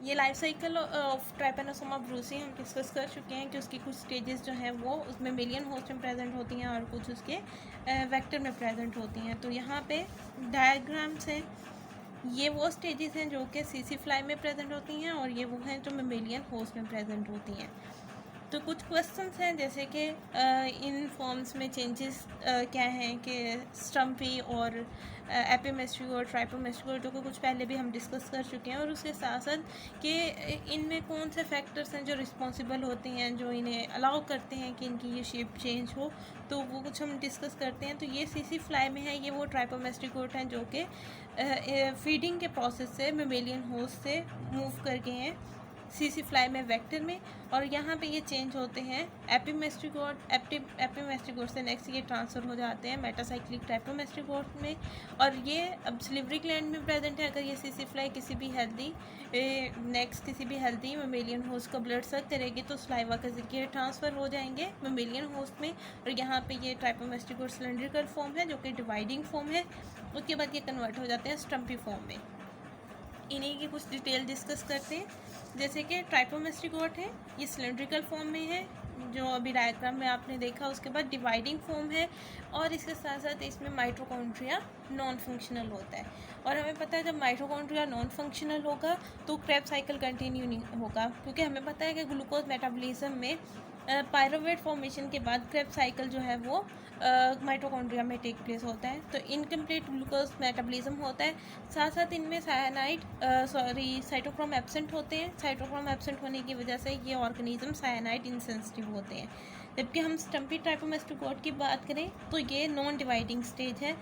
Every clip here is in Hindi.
ये life cycle of Trypanosoma Brucie हम डिस्कस कर चुके हैं कि उसकी कुछ स्टेजेस जो हैं वो उसमें मिलियन होस्ट में प्रेजेंट होती हैं और कुछ उसके वेक्टर में प्रेजेंट होती हैं। तो यहाँ पे डायग्राम्स हैं, ये वो स्टेजेस हैं जो कि सीसी फ्लाई में प्रेजेंट होती हैं और ये वो हैं जो मिलियन होस्ट में प्रेजेंट होती हैं। तो कुछ क्वेश्चंस हैं जैसे कि इन फॉर्म्स में चेंजेस क्या हैं कि स्टम्पी और एपिमेस्ट्री और ट्राइपोमेस्ट्री जो कि कुछ पहले भी हम डिस्कस कर चुके हैं, और उसके साथ साथ कि इनमें कौन से फैक्टर्स हैं जो रिस्पॉन्सिबल होते हैं जो इन्हें अलाउ करते हैं कि इनकी ये शेप चेंज हो, तो वो कुछ हम डिस्कस करते हैं। तो ये सीसी फ्लाई में है, ये वो ट्राइपोमेस्ट्रिकोट हैं जो कि फीडिंग के प्रोसेस से मेमेलियन होस्ट से मूव करके हैं सीसी फ्लाई में वेक्टर में, और यहाँ पे ये चेंज होते हैं एपिमेस्ट्रिकोट से नेक्स्ट ये ट्रांसफ़र हो जाते हैं मेटासाइक्लिक ट्राइपोमेस्ट्रिकोट में। और ये अब सिलिवरी ग्लैंड में प्रेजेंट है। अगर ये सीसी फ्लाई किसी भी हेल्दी मेमेलियन होस्ट का ब्लड सक करेगी तो स्लाइवा के जरिए ट्रांसफ़र हो जाएंगे मेमेलियन होस्ट में। और यहाँ पे ये ट्राइपोमेस्ट्रिकोट सिलेंड्रिकल फॉर्म है जो कि डिवाइडिंग फॉर्म है, उसके बाद ये कन्वर्ट हो जाते हैं स्टम्पी फॉर्म में। इन्हीं की कुछ डिटेल डिस्कस करते हैं। जैसे कि ट्राइपोमेस्ट्रिकोट है, ये सिलेंड्रिकल फॉर्म में है जो अभी डायग्राम में आपने देखा। उसके बाद डिवाइडिंग फॉर्म है और इसके साथ साथ इसमें माइटोकॉन्ड्रिया नॉन फंक्शनल होता है। और हमें पता है जब माइटोकॉन्ड्रिया नॉन फंक्शनल होगा तो क्रेब्स साइकिल कंटिन्यू नहीं होगा, क्योंकि हमें पता है कि ग्लूकोज मेटाबॉलिज्म में पायरोवेट फॉर्मेशन के बाद क्रेब्स साइकिल जो है वो माइटोकॉन्ड्रिया में टेक प्लेस होता है। तो इनकम्प्लीट ग्लूकोज मेटाबॉलिज्म होता है। साथ साथ इनमें साइटोक्रोम एब्सेंट होते हैं। साइटोक्रोम एब्सेंट होने की वजह से ये ऑर्गेनिज्म साइनाइड इनसेंसिटिव होते हैं। जबकि हम स्टम्पी ट्राइपोमेस्ट्रिकोट की बात करें तो ये नॉन डिवाइडिंग स्टेज है,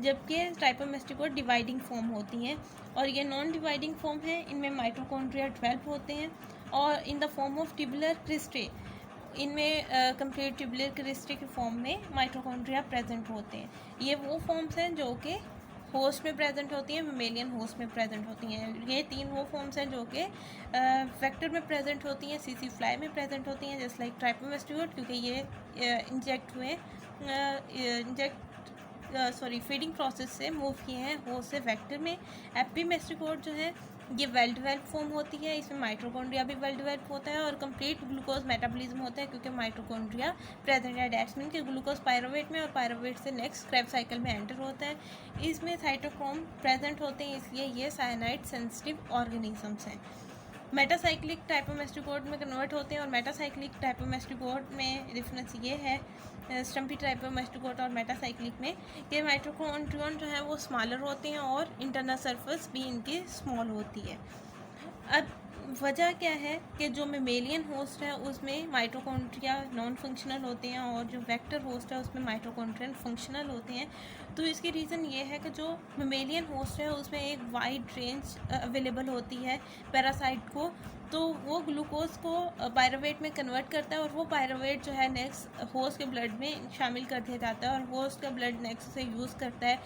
जबकि ट्राइपोमेस्ट्रिकोट डिवाइडिंग फॉर्म होती हैं। और ये नॉन डिवाइडिंग फॉर्म है, इनमें माइटोकॉन्ड्रिया 12 होते हैं और in the form of tubular cristae, इनमें कंप्लीट ट्यूबुलर क्रिस्टे के फॉर्म में माइटोकॉन्ड्रिया प्रेजेंट होते हैं। ये वो फॉर्म्स हैं जो कि होस्ट में प्रेजेंट होती हैं, मेमेलियन होस्ट में प्रेजेंट होती हैं। ये तीन वो फॉर्म्स हैं जो कि वेक्टर में प्रेजेंट होती हैं, सीसी फ्लाई में प्रेजेंट होती हैं जस्ट लाइक ट्राइपोमेस्ट्रिकोट, क्योंकि ये फीडिंग प्रोसेस से मूव किए हैं होस्ट से वेक्टर में। एपिमेस्ट्रिकोट जो है ये वेल डेवलप फॉर्म होती है, इसमें माइटोकॉन्ड्रिया भी वेल डेवलप होता है और कंप्लीट ग्लूकोज मेटाबॉलिज्म होता है, क्योंकि माइटोकॉन्ड्रिया प्रेजेंट है। डैट्स मीन कि ग्लूकोज पायरोवेट में और पायरोवेट से नेक्स्ट क्रेब साइकिल में एंटर होता है। इसमें साइटोक्रोम प्रेजेंट होते हैं, इसलिए ये साइनाइड सेंसिटिव ऑर्गेनिजम्स हैं। मेटासाइक्लिक ट्राइपोमेस्ट्रिकोट में कन्वर्ट होते हैं और मेटासाइक्लिक ट्राइपोमेस्ट्रिकोट में डिफरेंस ये है स्टम्पी ट्राइपोमेस्ट्रिकोट और मेटासाइक्लिक में कि माइटोकॉन्ड्रियन जो है वो स्मॉलर होते हैं और इंटरनल सरफेस भी इनकी स्मॉल होती है। अब वजह क्या है कि जो मेमेलियन होस्ट है उसमें माइटोकॉन्ड्रिया नॉन फंक्शनल होते हैं और जो वेक्टर होस्ट है उसमें माइटोकॉन्ड्रियन फंक्शनल होते हैं। तो इसकी रीज़न ये है कि जो मेमेलियन होस्ट है उसमें एक वाइड रेंज अवेलेबल होती है पैरासाइट को, तो वो ग्लूकोज को पायरोवेट में कन्वर्ट करता है और वो पायरोवेट जो है नेक्स्ट होस्ट के ब्लड में शामिल कर दिया जाता है और होस्ट का ब्लड नेक्स्ट से यूज़ करता है,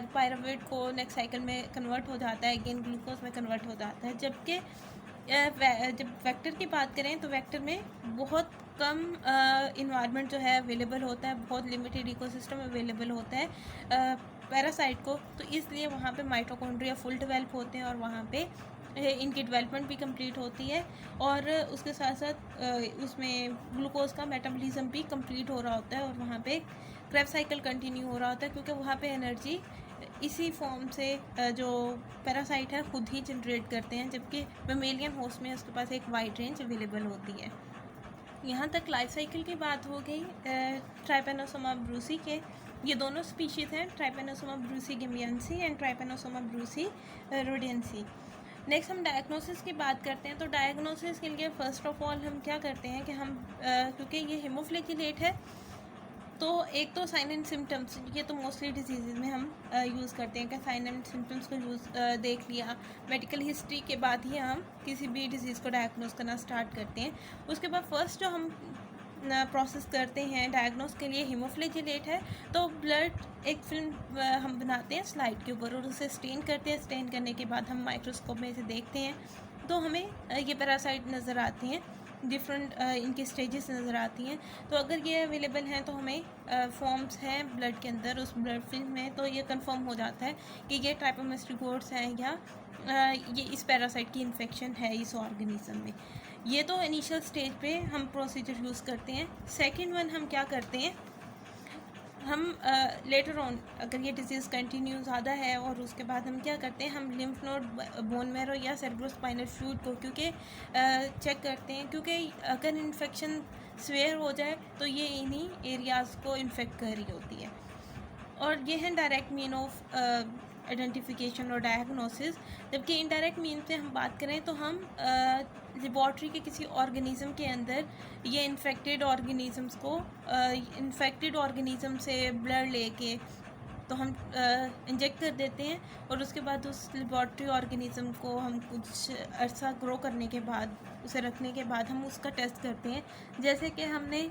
पायरोवेट को नेक्स्ट साइकिल में कन्वर्ट हो जाता है, अगेन ग्लूकोज में कन्वर्ट हो जाता है। जबकि जब वेक्टर की बात करें तो वेक्टर में बहुत कम इन्वायरमेंट जो है अवेलेबल होता है, बहुत लिमिटेड इकोसिस्टम अवेलेबल होता है पैरासाइट को, तो इसलिए वहाँ पे माइटोकॉन्ड्रिया फुल डेवलप होते हैं और वहाँ पे इनकी डेवलपमेंट भी कंप्लीट होती है और उसके साथ साथ उसमें ग्लूकोज का मेटाबॉलिज्म भी कंप्लीट हो रहा होता है और वहाँ पे क्रेब साइकिल कंटिन्यू हो रहा होता है, क्योंकि वहाँ पे एनर्जी इसी फॉर्म से जो पैरासाइट है खुद ही जनरेट करते हैं, जबकि मेमेलियन होस्ट में उसके पास एक वाइड रेंज अवेलेबल होती है। यहाँ तक लाइफ साइकिल की बात हो गई ट्राइपेनोसोमा ब्रूसी के। ये दोनों स्पीशीज़ हैं, trypanosoma brucei gambiense and trypanosoma brucei rhodesiense. Next हम डायग्नोसिस की बात करते हैं। तो डायग्नोसिस के लिए फ़र्स्ट ऑफ ऑल हम क्या करते हैं कि हम क्योंकि ये हेमोफ्लेजिलेट है तो एक तो साइन एंड सिम्टम्स, ये तो मोस्टली डिजीज़ में हम यूज़ करते हैं कि साइन एंड सिम्टम्स को देख लिया, मेडिकल हिस्ट्री के बाद ही हम किसी भी डिजीज़ को डायग्नोस करना स्टार्ट करते हैं। उसके बाद फर्स्ट जो हम प्रोसेस करते हैं डायग्नोस के लिए हीमोफ्लेजिलेट है, तो ब्लड एक फिल्म हम बनाते हैं स्लाइड के ऊपर और उसे स्टेन करते हैं। स्टेन करने के बाद हम माइक्रोस्कोप में इसे देखते हैं तो हमें ये पैरासाइट नज़र आते हैं। डिफरेंट इनकी स्टेजेस नज़र आती हैं। तो अगर ये अवेलेबल हैं तो हमें फॉर्म्स हैं ब्लड के अंदर, उस ब्लड फिल्म में, तो ये कंफर्म हो जाता है कि ये ट्राइपोमास्टिगोट्स हैं या ये इस पैरासाइट की इन्फेक्शन है इस ऑर्गेनिज्म में। ये तो इनिशियल स्टेज पे हम प्रोसीजर यूज़ करते हैं। सेकेंड वन हम क्या करते हैं, हम लेटर ऑन अगर ये डिजीज़ कंटिन्यू ज़्यादा है और उसके बाद हम क्या करते हैं, हम लिम्फ नोड, बोन मैरो या सेरेब्रोस्पाइनल फ्लूइड को क्योंकि चेक करते हैं, क्योंकि अगर इन्फेक्शन स्वेयर हो जाए तो ये इन्हीं एरियाज़ को इन्फेक्ट कर रही होती है। और ये है डायरेक्ट मीन ऑफ आइडेंटिफिकेशन और डायग्नोसिस। जबकि इनडायरेक्ट मीन से हम बात करें तो हम लेबॉर्ट्री के किसी ऑर्गेनिज्म के अंदर ये इन्फेक्टेड ऑर्गेनिजम्स को इन्फेक्टेड ऑर्गेनिज्म से ब्लड लेके तो हम इंजेक्ट कर देते हैं, और उसके बाद उस लेबॉर्ट्री ऑर्गेनिज्म को हम कुछ अरसा ग्रो करने के बाद, उसे रखने के बाद हम उसका टेस्ट करते हैं। जैसे कि हमने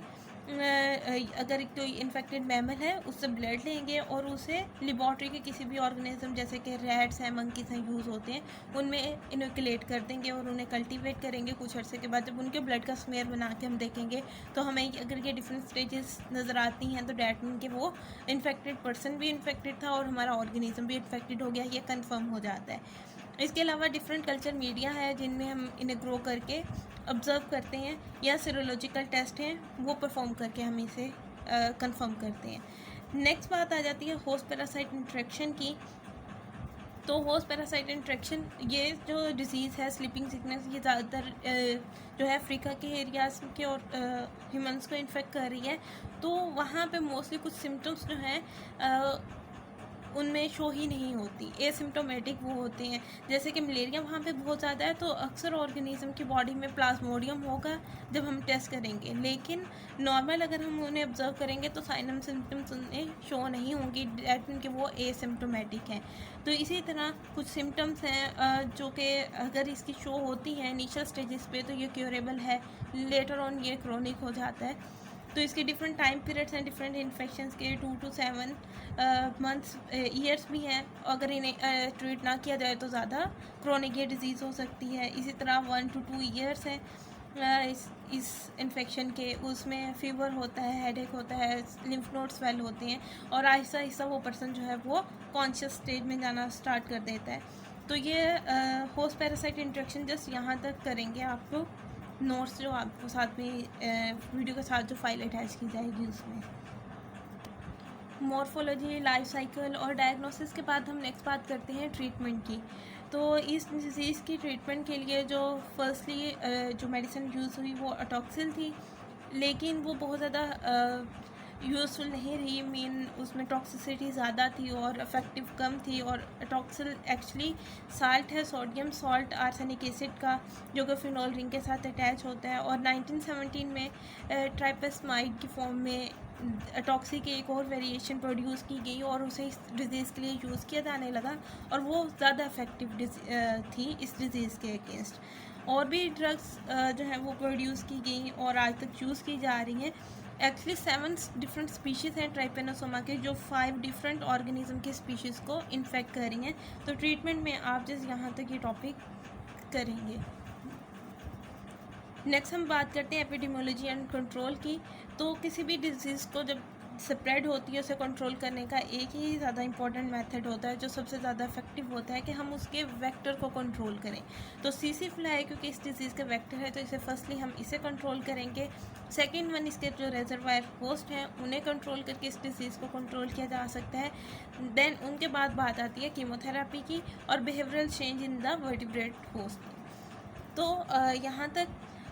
अगर कोई इन्फेक्टेड मैमल है उससे ब्लड लेंगे और उसे लेबॉर्ट्री के किसी भी ऑर्गेनिज्म जैसे कि रैट्स हैं, मंकीज़ हैं, यूज़ होते हैं, उनमें इनोकुलेट कर देंगे और उन्हें कल्टीवेट करेंगे। कुछ अर्से के बाद जब उनके ब्लड का स्मेयर बना के हम देखेंगे तो हमें अगर ये डिफरेंट स्टेजेस नज़र आती हैं तो डैट मीन कि वो इन्फेक्टेड पर्सन भी इन्फेक्टेड था और हमारा ऑर्गेनिज्म भी इन्फेक्टेड हो गया, ये कन्फर्म हो जाता है। इसके अलावा डिफरेंट कल्चर मीडिया है जिनमें हम इन्हें ग्रो करके ऑब्ज़र्व करते हैं, या सीरोलॉजिकल टेस्ट हैं वो परफॉर्म करके हम इसे कंफर्म करते हैं। नेक्स्ट बात आ जाती है होस्ट पैरासाइट इंट्रैक्शन की। तो होस्ट पैरासाइट इंट्रैक्शन, ये जो डिज़ीज़ है स्लीपिंग सिकनेस, ये ज़्यादातर जो है अफ्रीका के एरियाज़ के और ह्यूमंस को इन्फेक्ट कर रही है। तो वहाँ पे मोस्टली कुछ सिम्टम्स जो हैं उनमें शो ही नहीं होती, एसिम्टोमेटिक वो होते हैं। जैसे कि मलेरिया वहाँ पे बहुत ज़्यादा है तो अक्सर ऑर्गेनिज्म की बॉडी में प्लाज्मोडियम होगा जब हम टेस्ट करेंगे, लेकिन नॉर्मल अगर हम उन्हें ऑब्जर्व करेंगे तो साइन एंड सिम्टम्स उन्हें शो नहीं होंगी, डैट मीन कि वो एसिम्टोमेटिक हैं। तो इसी तरह कुछ सिम्टम्स हैं जो कि अगर इसकी शो होती हैं इनिशियल स्टेजेस पे तो ये क्योरेबल है, लेटर ऑन ये क्रोनिक हो जाता है। तो इसके डिफरेंट टाइम पीरियड्स हैं, डिफरेंट इन्फेक्शंस के 2 to 7 मंथ्स ईयर्स भी हैं। अगर इन्हें ट्रीट ना किया जाए तो ज़्यादा क्रोनिक ये डिज़ीज़ हो सकती है। इसी तरह 1 to 2 ईयर्स हैं इस इन्फेक्शन के, उसमें फीवर होता है, हेडेक होता है, लिम्फ नोड स्वेल होते हैं और आहिस्ता आहिस्ता वो पर्सन जो है वो कॉन्शियस स्टेज में जाना स्टार्ट कर देता है। तो ये होस्ट पैरासाइट इंट्रैक्शन जस्ट यहाँ तक करेंगे आप लोग, नोट्स जो आपको साथ में वीडियो के साथ जो फाइल अटैच की जाएगी उसमें। मॉर्फोलॉजी, लाइफ साइकिल और डायग्नोसिस के बाद हम नेक्स्ट बात करते हैं ट्रीटमेंट की। तो इस डिजीज़ की ट्रीटमेंट के लिए जो फर्स्टली जो मेडिसिन यूज़ हुई वो अटॉक्सिल थी, लेकिन वो बहुत ज़्यादा यूज़फुल नहीं रही। मीन उसमें टॉक्सिसिटी ज़्यादा थी और इफ़ेक्टिव कम थी। और टॉक्सिल एक्चुअली साल्ट है, सोडियम सॉल्ट आर्सेनिक एसिड का, जो कि फिनोल रिंग के साथ अटैच होता है। और 1917 में ट्राइपेस्माइड की फॉर्म में टॉक्सी की एक और वेरिएशन प्रोड्यूस की गई और उसे इस डिज़ीज़ के लिए यूज़ किया जाने लगा और वो ज़्यादा इफ़ेक्टिव थी इस डिज़ीज़ के अगेंस्ट। और भी ड्रग्स जो हैं वो प्रोड्यूस की गई और आज तक यूज़ की जा रही हैं। एक्चुअली 7 डिफरेंट स्पीशीज़ हैं ट्राइपेनोसोमा के, जो 5 डिफरेंट ऑर्गेनिज्म के स्पीशीज़ को इन्फेक्ट कर रही हैं। तो ट्रीटमेंट में आप जस्ट यहाँ तक ये टॉपिक करेंगे। नेक्स्ट हम बात करते हैं एपिडेमियोलॉजी एंड कंट्रोल की। तो किसी भी डिजीज़ को जब स्प्रेड होती है उसे कंट्रोल करने का एक ही ज़्यादा इंपॉर्टेंट मेथड होता है जो सबसे ज़्यादा इफेक्टिव होता है कि हम उसके वेक्टर को कंट्रोल करें। तो सीसी फ्लाई क्योंकि इस डिज़ीज़ का वेक्टर है तो इसे फर्स्टली हम इसे कंट्रोल करेंगे। सेकेंड वन, इसके जो रिजर्वायर होस्ट हैं उन्हें कंट्रोल करके इस डिज़ीज़ को कंट्रोल किया जा सकता है। देन उनके बाद बात आती है कीमोथेरेपी की और behavioural change in the vertebrate host की। तो यहाँ तक,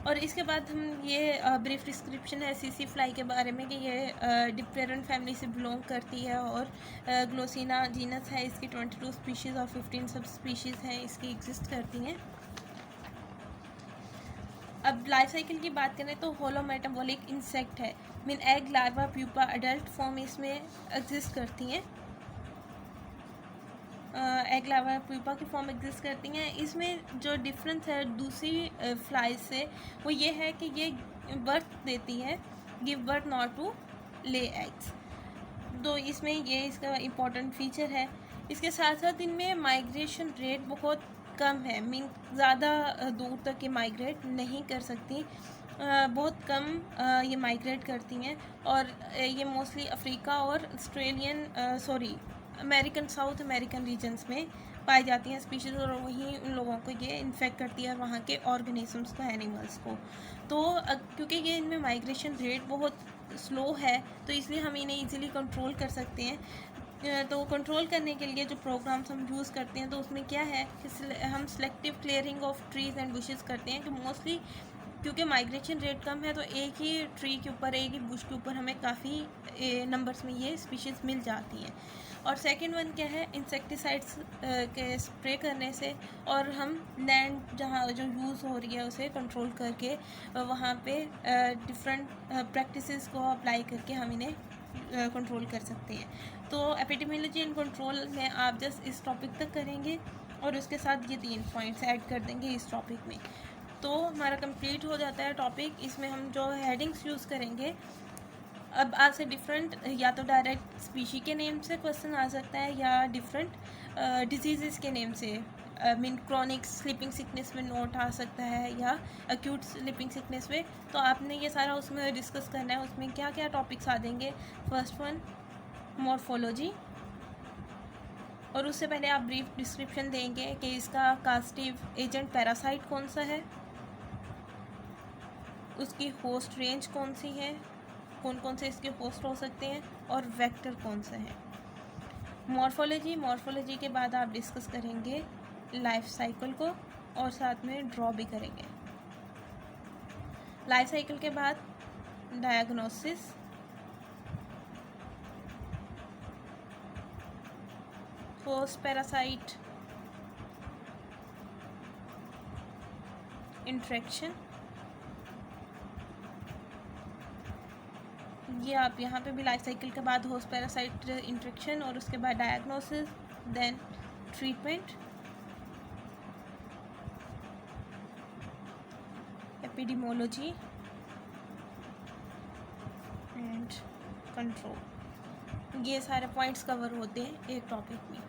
और इसके बाद हम ये ब्रीफ डिस्क्रिप्शन है सीसी फ्लाई के बारे में कि ये डिप्टेरन फैमिली से बिलोंग करती है और ग्लोसिना जीनस है, इसकी 22 स्पीशीज़ और 15 सब स्पीशीज़ हैं इसकी एग्जिस्ट करती हैं। अब लाइफ साइकिल की बात करें तो होलो मेटाबॉलिक इंसेक्ट है, mean egg, larva, pupa, adult form इसमें एग्जिस्ट करती हैं। एग, लार्वा, प्यूपा की फॉर्म एग्जिस्ट करती हैं। इसमें जो डिफरेंस है दूसरी फ्लाई से वो ये है कि ये बर्थ देती है, give birth not to lay eggs. तो इसमें ये इसका इम्पोर्टेंट फीचर है। इसके साथ साथ इनमें माइग्रेशन रेट बहुत कम है, मीन ज़्यादा दूर तक ये माइग्रेट नहीं कर सकती। बहुत कम ये माइग्रेट करती हैं और ये मोस्टली अफ्रीका और अमेरिकन, साउथ अमेरिकन रीजन्स में पाई जाती हैं स्पीशीज़, और वहीं उन लोगों को ये इन्फेक्ट करती है वहाँ के ऑर्गेनिजम्स को, एनिमल्स को। तो क्योंकि ये इनमें माइग्रेशन रेट बहुत स्लो है तो इसलिए हम इन्हें इजीली कंट्रोल कर सकते हैं। तो कंट्रोल करने के लिए जो प्रोग्राम्स हम यूज़ करते हैं तो उसमें क्या है कि हम selective clearing of trees and bushes करते हैं, कि मोस्टली क्योंकि माइग्रेशन रेट कम है तो एक ही ट्री के ऊपर, एक ही बुश के ऊपर हमें काफ़ी नंबर्स में ये स्पीशीज़ मिल जाती हैं। और सेकंड वन क्या है, इंसेक्टिसाइड्स के स्प्रे करने से, और हम लैंड जहाँ जो यूज़ हो रही है उसे कंट्रोल करके वहाँ पे डिफरेंट प्रैक्टिसेस को अप्लाई करके हम इन्हें कंट्रोल कर सकते हैं। तो एपिडेमियोलॉजी एंड कंट्रोल में आप जस्ट इस टॉपिक तक करेंगे और उसके साथ ये 3 पॉइंट्स ऐड कर देंगे इस टॉपिक में, तो हमारा कंप्लीट हो जाता है टॉपिक। इसमें हम जो हेडिंग्स यूज़ करेंगे, अब आपसे डिफरेंट या तो डायरेक्ट स्पीशी के नेम से क्वेश्चन आ सकता है या डिफरेंट डिजीज़ के नेम से, मीन क्रॉनिक स्लीपिंग सिकनेस में नोट आ सकता है या एक्यूट स्लीपिंग सिकनेस में। तो आपने ये सारा उसमें डिस्कस करना है, उसमें क्या क्या टॉपिक्स आ देंगे। फर्स्ट वन मॉर्फोलॉजी, और उससे पहले आप ब्रीफ डिस्क्रिप्शन देंगे कि इसका कास्टिव एजेंट पैरासाइट कौन सा है, उसकी होस्ट रेंज कौन सी है, कौन कौन से इसके होस्ट हो सकते हैं, और वेक्टर कौन सा है। मॉर्फोलॉजी के बाद आप डिस्कस करेंगे लाइफ साइकिल को और साथ में ड्रॉ भी करेंगे। लाइफ साइकिल के बाद डायग्नोसिस, होस्ट पैरासाइट इंट्रैक्शन, ये आप यहाँ पे भी लाइफ साइकिल के बाद होस्ट पैरासाइट इंट्रैक्शन और उसके बाद diagnosis, then treatment, epidemiology and control. ये सारे पॉइंट्स कवर होते हैं एक टॉपिक में।